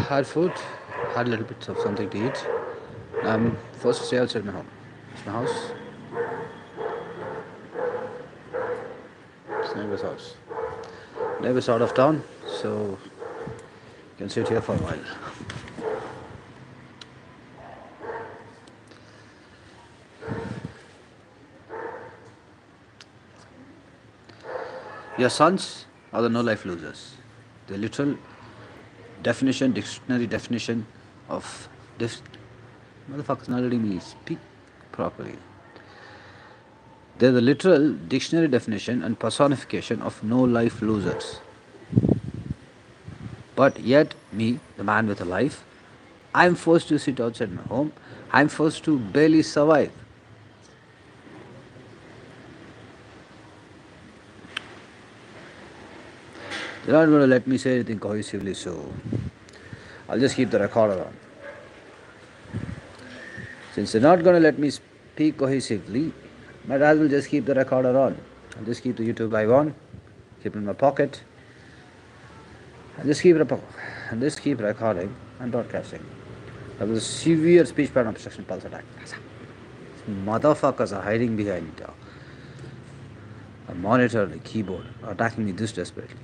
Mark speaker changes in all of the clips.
Speaker 1: Had food, had a little bit of something to eat. I'm forced to stay outside my home. It's my house, it's neighbor's house. Neighbor's out of town, so you can sit here for a while. Your sons are the no life losers. The literal definition, dictionary definition of this motherfuckers not letting me speak properly. They're the literal dictionary definition and personification of no life losers. But yet, me, the man with a life, I'm forced to sit outside my home. I'm forced to barely survive. They're not going to let me say anything cohesively, so I'll just keep the recorder on. Since they're not going to let me speak cohesively, might as well just keep the recorder on. I'll just keep the YouTube live on, keep it in my pocket, and just keep recording and broadcasting. That was a severe speech pattern obstruction pulse attack. Motherfuckers are hiding behind a monitor and a keyboard, attacking me this desperately.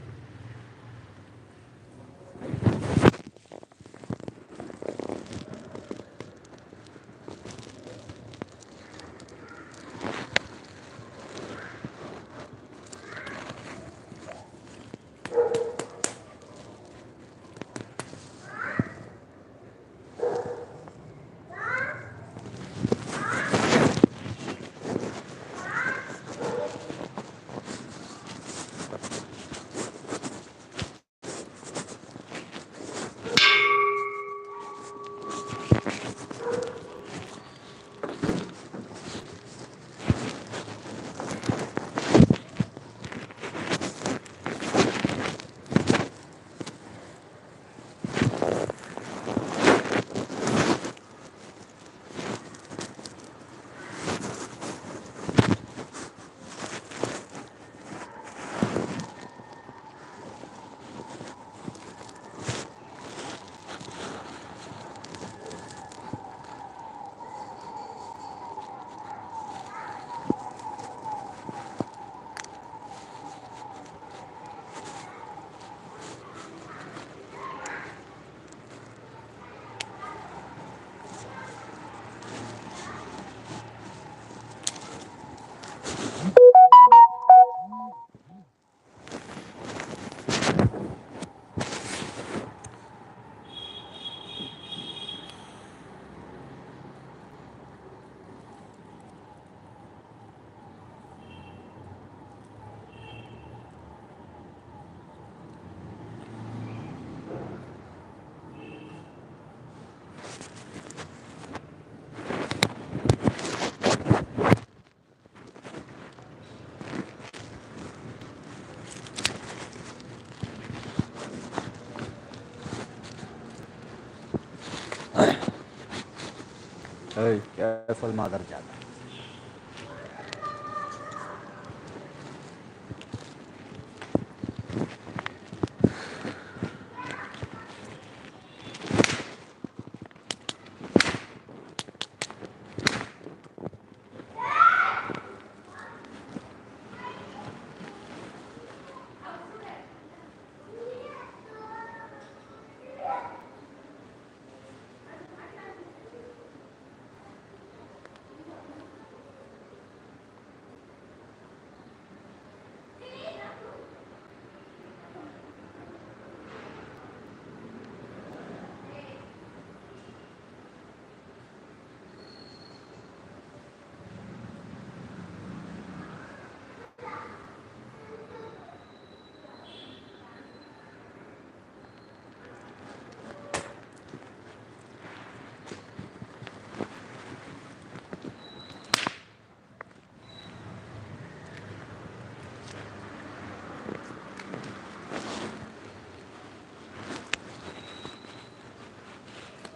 Speaker 1: Hey, careful, mother jada.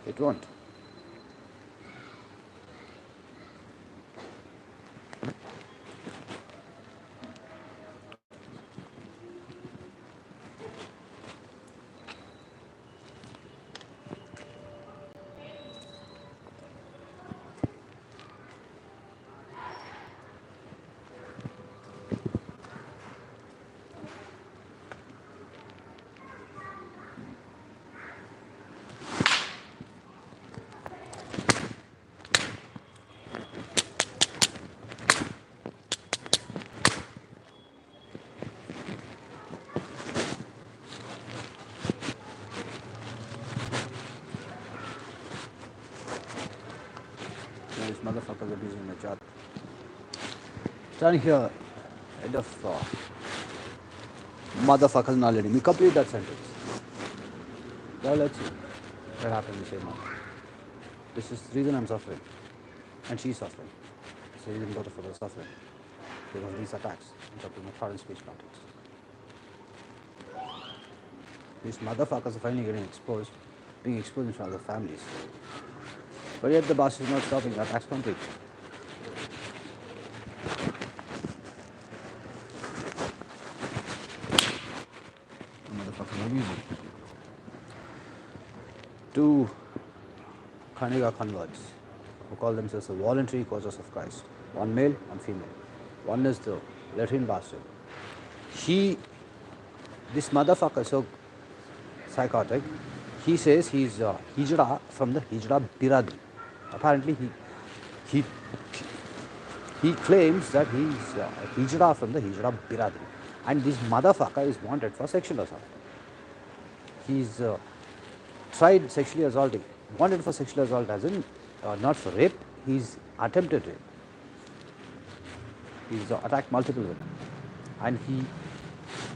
Speaker 1: It won't. motherfuckers abusing my child. Standing here, head of motherfuckers not letting me complete that sentence. Well, let's see what happens the same month. This is the reason I'm suffering. And she's suffering. It's the reason both of us are suffering. Because of these attacks interrupting my foreign speech context. These motherfuckers are finally getting exposed, being exposed in front of their families. But yet the boss is not stopping, the attacks complete. Motherfucking abusing. Two Kaniga converts who call themselves the voluntary causes of Christ. One male, one female. One is the Latin bastard. This motherfucker is so psychotic. He says he's Hijra from the Hijra Biradi. Apparently he claims that he's Hijra from the Hijra Biradi. And this motherfucker is wanted for sexual assault. He's tried sexually assaulting. Wanted for sexual assault as in not for rape, he's attempted rape. He's attacked multiple women. And he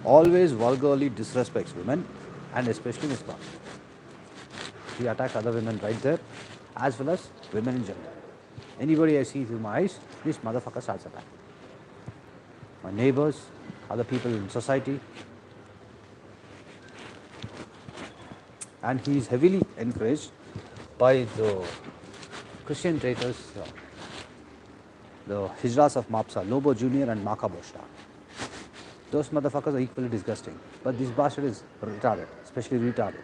Speaker 1: always vulgarly disrespects women and especially Miss Park. He attacked other women right there as well as women in general. Anybody I see through my eyes, this motherfucker starts attacking. My neighbors, other people in society. And he is heavily encouraged by the Christian traitors, the Hijras of Mapsa, Lobo Jr. and Maka Boshta. Those motherfuckers are equally disgusting. But this bastard is retarded, especially retarded.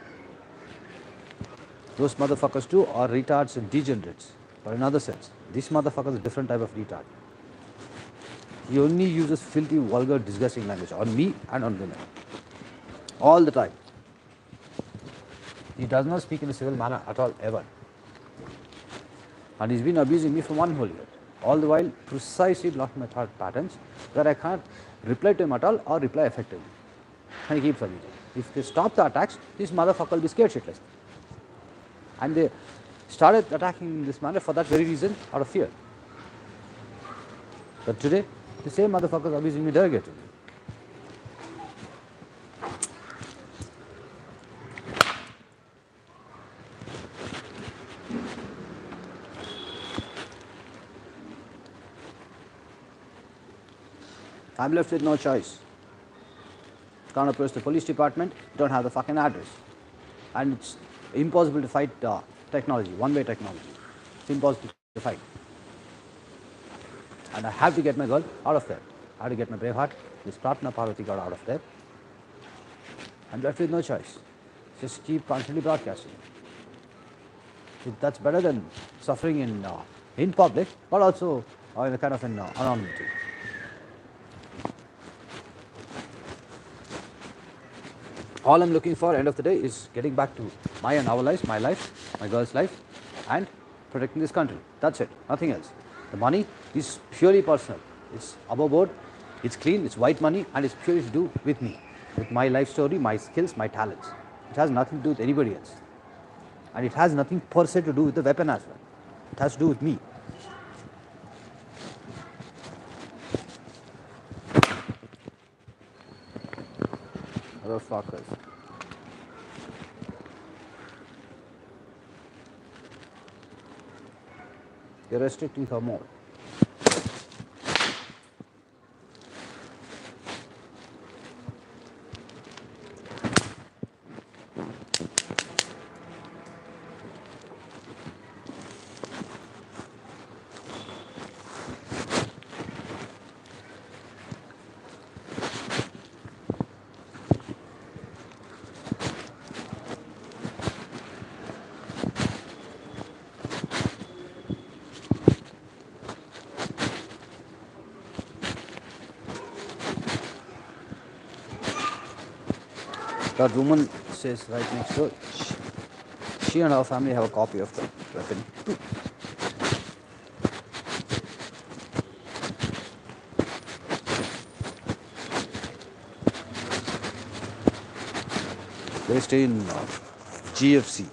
Speaker 1: Those motherfuckers too are retards and degenerates. But in another sense, this motherfucker is a different type of retard. He only uses filthy, vulgar, disgusting language on me and on women. All the time. He does not speak in a civil manner at all, ever. And he's been abusing me for 1 whole year. All the while, precisely blocking my thought patterns, that I can't reply to him at all or reply effectively. And he keeps abusing. If they stop the attacks, this motherfucker will be scared shitless. And they started attacking in this manner for that very reason, out of fear. But today, the same motherfuckers are abusing me derogatively. I'm left with no choice. Can't approach the police department, don't have the fucking address. And it's impossible to fight technology, one-way technology. It's impossible to fight. And I have to get my girl out of there. I have to get my Braveheart, this Pratna Parvati girl out of there. I'm left with no choice. Just keep constantly broadcasting. That's better than suffering in public, but also in a kind of an anonymity. All I'm looking for, end of the day, is getting back to my and our lives, my life, my girl's life, and protecting this country. That's it, nothing else. The money is purely personal. It's above board, it's clean, it's white money, and it's purely to do with me, with my life story, my skills, my talents. It has nothing to do with anybody else. And it has nothing per se to do with the weapon as well. It has to do with me. Motherfuckers. You're restricting her more. That woman says right next door, she and her family have a copy of the weapon too. They stay in GFC.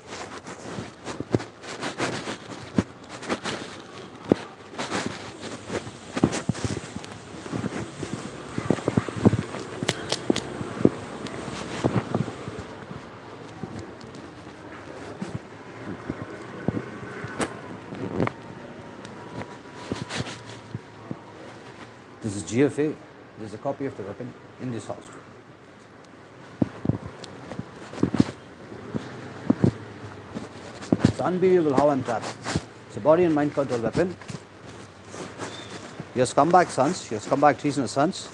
Speaker 1: This is GFA. This is a copy of the weapon in this house. It's unbelievable how I'm trapped. It's a body and mind control weapon. Your scumbag sons, your scumbag treasonous sons,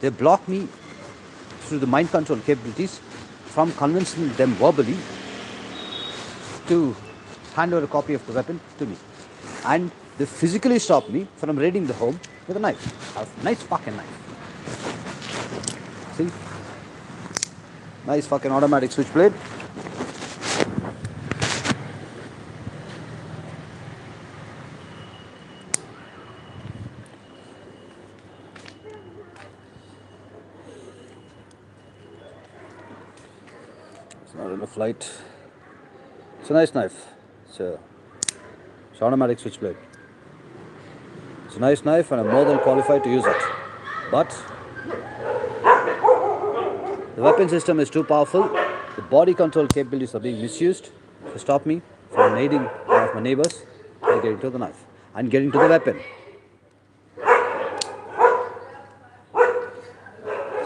Speaker 1: they block me through the mind control capabilities from convincing them verbally to hand over a copy of the weapon to me. And they physically stop me from raiding the home with a knife. A nice fucking knife. See? Nice fucking automatic switchblade. It's not enough light. It's a nice knife. It's automatic switchblade. It's a nice knife and I'm more than qualified to use it. But the weapon system is too powerful. The body control capabilities are being misused to stop me from aiding one of my neighbors by getting to the knife and getting to the weapon.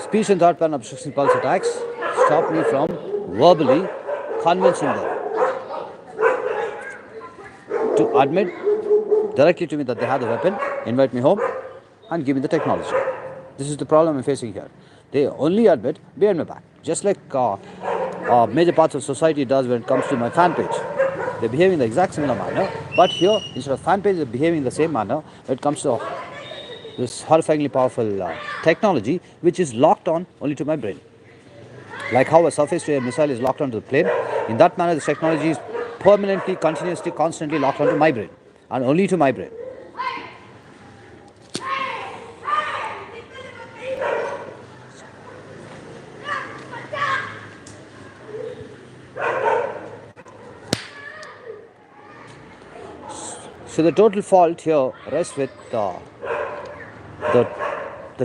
Speaker 1: Speech and thought pattern obstruction pulse attacks stop me from verbally convincing them to admit directly to me that they have the weapon, invite me home, and give me the technology. This is the problem I'm facing here. They only admit behind my back, just like major parts of society does when it comes to my fan page. They behave in the exact similar manner, but here, instead of fan page, they're behaving in the same manner when it comes to this horrifyingly powerful technology, which is locked on only to my brain. Like how a surface-to-air missile is locked onto the plane, in that manner, this technology is permanently, continuously, constantly locked onto my brain, and only to my brain. So the total fault here rests with the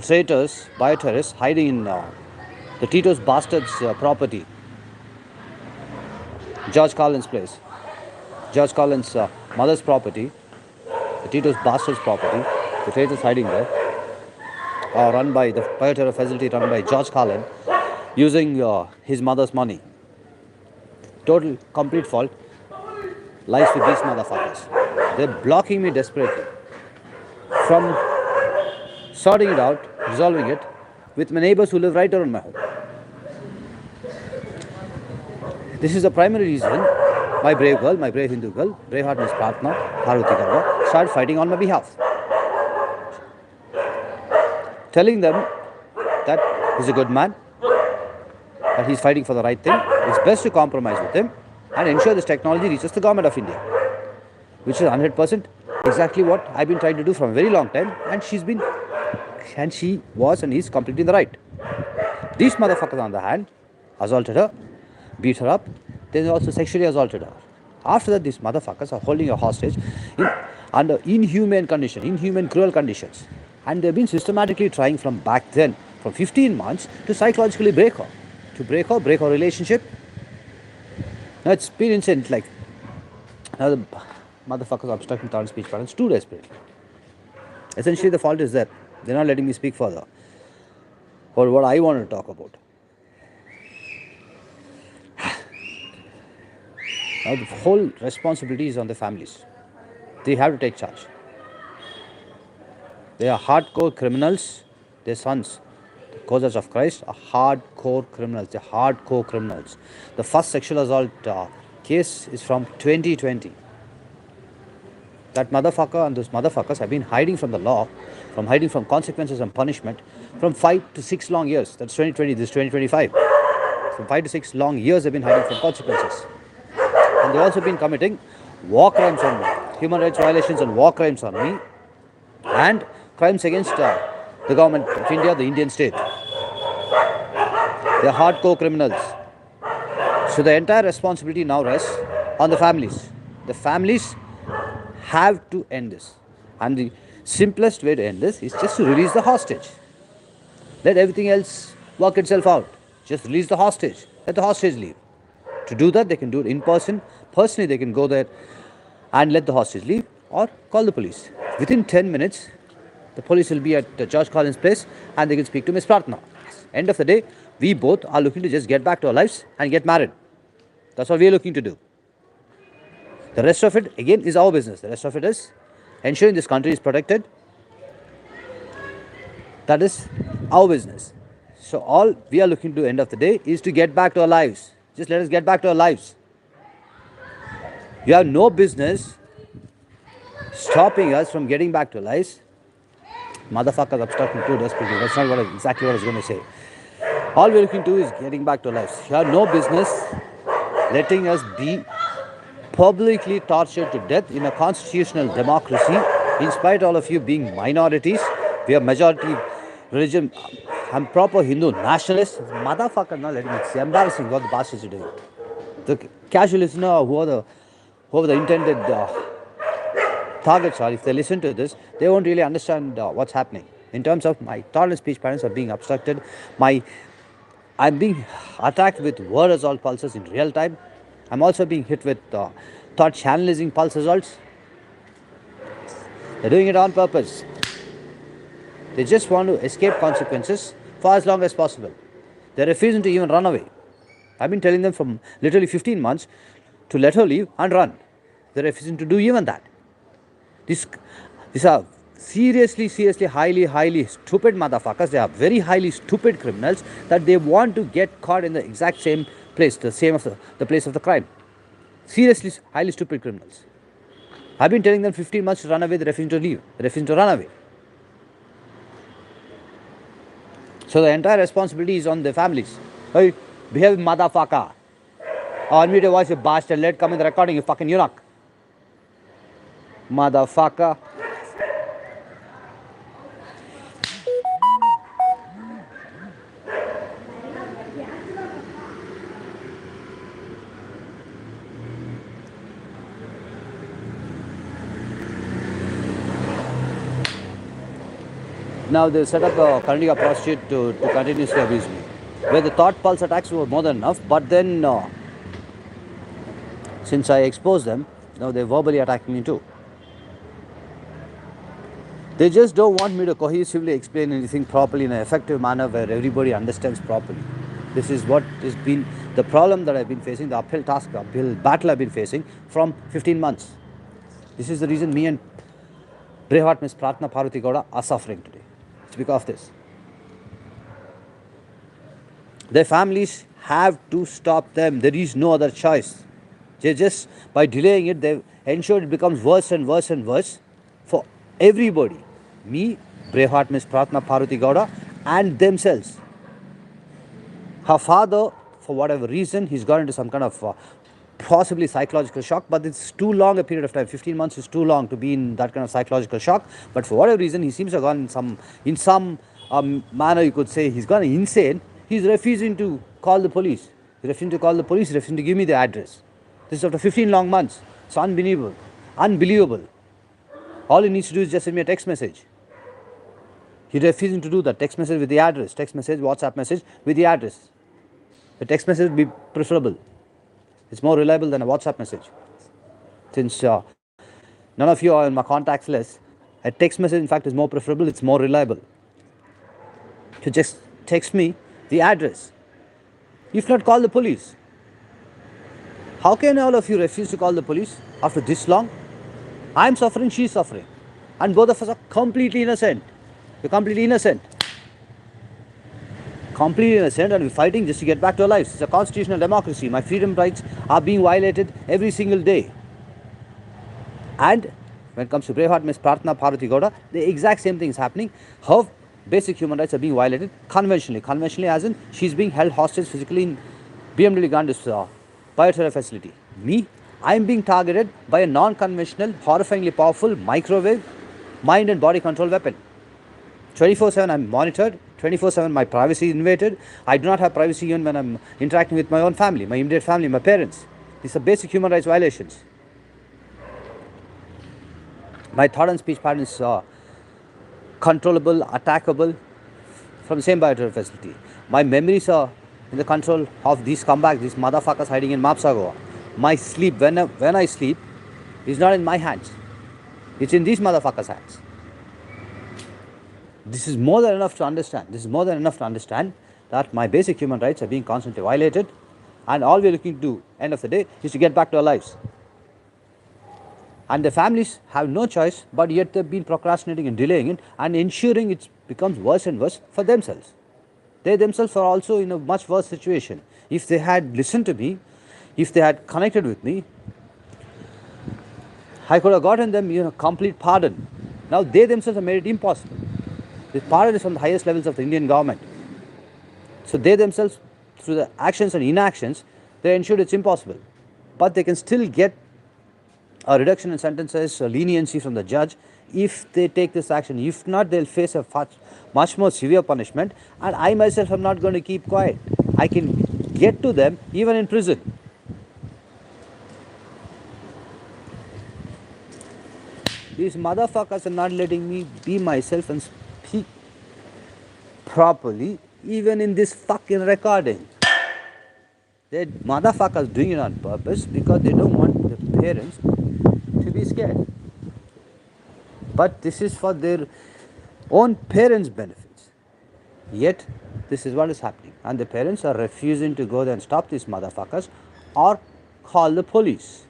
Speaker 1: traitors, bioterrorists, hiding in the Tito's bastard's property, George Carlin's place, George Carlin's mother's property, the Tito's bastard's property. The traitors hiding there, run by the bioterror facility run by George Carlin, using his mother's money. Total, complete fault lies with these motherfuckers. They're blocking me desperately from sorting it out, resolving it with my neighbors who live right around my home. This is the primary reason my brave girl, my brave Hindu girl, Braveheart Miss Pratna, Parvati Garva, started fighting on my behalf. Telling them that he's a good man, that he's fighting for the right thing. It's best to compromise with him and ensure this technology reaches the government of India, which is 100% exactly what I've been trying to do from a very long time, and she was and is completely in the right. These motherfuckers, on the hand, assaulted her, beat her up, then also sexually assaulted her. After that, these motherfuckers are holding her hostage under inhumane conditions, inhuman, cruel conditions. And they've been systematically trying from back then, from 15 months, to psychologically break her. To break her relationship. Now it's been insane. Like, now the motherfuckers are obstructing thought and speech patterns too desperately. Essentially, the fault is that they're not letting me speak further or what I want to talk about. Now the whole responsibility is on the families. They have to take charge. They are hardcore criminals. Their sons, the causes of Christ, are hardcore criminals. They're hardcore criminals. The first sexual assault case is from 2020. That motherfucker and those motherfuckers have been hiding from the law, from hiding from consequences and punishment, from 5 to 6 long years. That's 2020, this is 2025. From 5 to 6 long years they've been hiding from consequences. And they've also been committing war crimes on me, human rights violations and war crimes on me, and crimes against the government of India, the Indian state. They are hardcore criminals. So the entire responsibility now rests on the families. The families have to end this. And the simplest way to end this is just to release the hostage. Let everything else work itself out. Just release the hostage. Let the hostage leave. To do that, they can do it in person. Personally, they can go there and let the hostage leave or call the police. Within 10 minutes, The police will be at George Collins' place and they can speak to Miss Pratna. End of the day, we both are looking to just get back to our lives and get married. That's what we are looking to do. The rest of it, again, is our business. The rest of it is ensuring this country is protected. That is our business. So all we are looking to do end of the day is to get back to our lives. Just let us get back to our lives. You have no business stopping us from getting back to our lives. Motherfuckers obstructing too desperately. That's not exactly what I was going to say. All we're looking to do is getting back to our lives. You have no business letting us be publicly tortured to death in a constitutional democracy, in spite of all of you being minorities. We are majority religion. I'm proper Hindu nationalist. Motherfucker, not letting me. It's embarrassing what the bastards are doing. The casual listener who are the intended targets are, if they listen to this, they won't really understand what's happening. In terms of my tolerant speech patterns are being obstructed, I'm being attacked with word assault pulses in real time. I'm also being hit with thought channelizing pulse assaults. They're doing it on purpose. They just want to escape consequences for as long as possible. They're refusing to even run away. I've been telling them from literally 15 months to let her leave and run. They're refusing to do even that. These are seriously, highly stupid motherfuckers. They are very highly stupid criminals that they want to get caught in the exact same place, the place of the crime. Seriously, highly stupid criminals. I've been telling them 15 months to run away. They're refusing to leave. They're refusing to run away. So the entire responsibility is on their families. Hey, behave, motherfucker. Or unmute your voice, you bastard. Let come in the recording, you fucking eunuch. Motherfucker. Now they set up currently a prostitute to continuously abuse me. Where the thought pulse attacks were more than enough, but then since I exposed them, now they're verbally attacking me too. They just don't want me to cohesively explain anything properly in an effective manner where everybody understands properly. This is what has been the problem that I've been facing, the uphill battle I've been facing from 15 months. This is the reason me and Braveheart Miss Pratna Parvati Gowda are suffering today. It's because of this. Their families have to stop them. There is no other choice. They just, by delaying it, they've ensured it becomes worse and worse and worse for everybody. Me, Braveheart Miss Pratna Parvati Gowda, and themselves. Her father, for whatever reason, he's got into some kind of possibly psychological shock, but it's too long a period of time. 15 months is too long to be in that kind of psychological shock. But for whatever reason, he seems to have gone in some manner, you could say, he's gone insane. He's refusing to call the police. He's refusing to call the police, he's refusing to give me the address. This is after 15 long months. It's unbelievable. Unbelievable. All he needs to do is just send me a text message. He's refusing to do that. Text message with the address. Text message, WhatsApp message with the address. The text message would be preferable. It's more reliable than a WhatsApp message. Since none of you are on my contacts list, a text message, in fact, is more preferable. It's more reliable. To just text me the address. If not, call the police. How can all of you refuse to call the police after this long? I'm suffering, she's suffering. And both of us are completely innocent. We're completely innocent. Completely innocent, and we're fighting just to get back to our lives. It's a constitutional democracy. My freedom rights are being violated every single day. And when it comes to Braveheart Miss Pratna Parvati Gowda, the exact same thing is happening. Her basic human rights are being violated conventionally. Conventionally as in she's being held hostage physically in BMW Gandhi's bioterror facility. Me, I'm being targeted by a non-conventional, horrifyingly powerful microwave mind and body control weapon. 24/7 I'm monitored. 24/7 my privacy is invaded. I do not have privacy even when I'm interacting with my own family, my immediate family, my parents. These are basic human rights violations. My thought and speech pattern is controllable, attackable from the same bioterror facility. My memories are in the control of these scumbags, these motherfuckers hiding in Mapsagoa. My sleep, when I sleep, is not in my hands. It's in these motherfuckers' hands. This is more than enough to understand. This is more than enough to understand that my basic human rights are being constantly violated, and all we're looking to do, end of the day, is to get back to our lives. And the families have no choice, but yet they've been procrastinating and delaying it and ensuring it becomes worse and worse for themselves. They themselves are also in a much worse situation. If they had listened to me, if they had connected with me, I could have gotten them complete pardon. Now they themselves have made it impossible. This pardon is from the highest levels of the Indian government. So they themselves, through the actions and inactions, they ensured it's impossible. But they can still get a reduction in sentences, a leniency from the judge if they take this action. If not, they'll face a much more severe punishment, and I myself am not going to keep quiet. I can get to them even in prison. These motherfuckers are not letting me be myself and speak properly even in this fucking recording. They're motherfuckers doing it on purpose because they don't want the parents to be scared. But this is for their own parents' benefits. Yet, this is what is happening. And the parents are refusing to go there and stop these motherfuckers or call the police.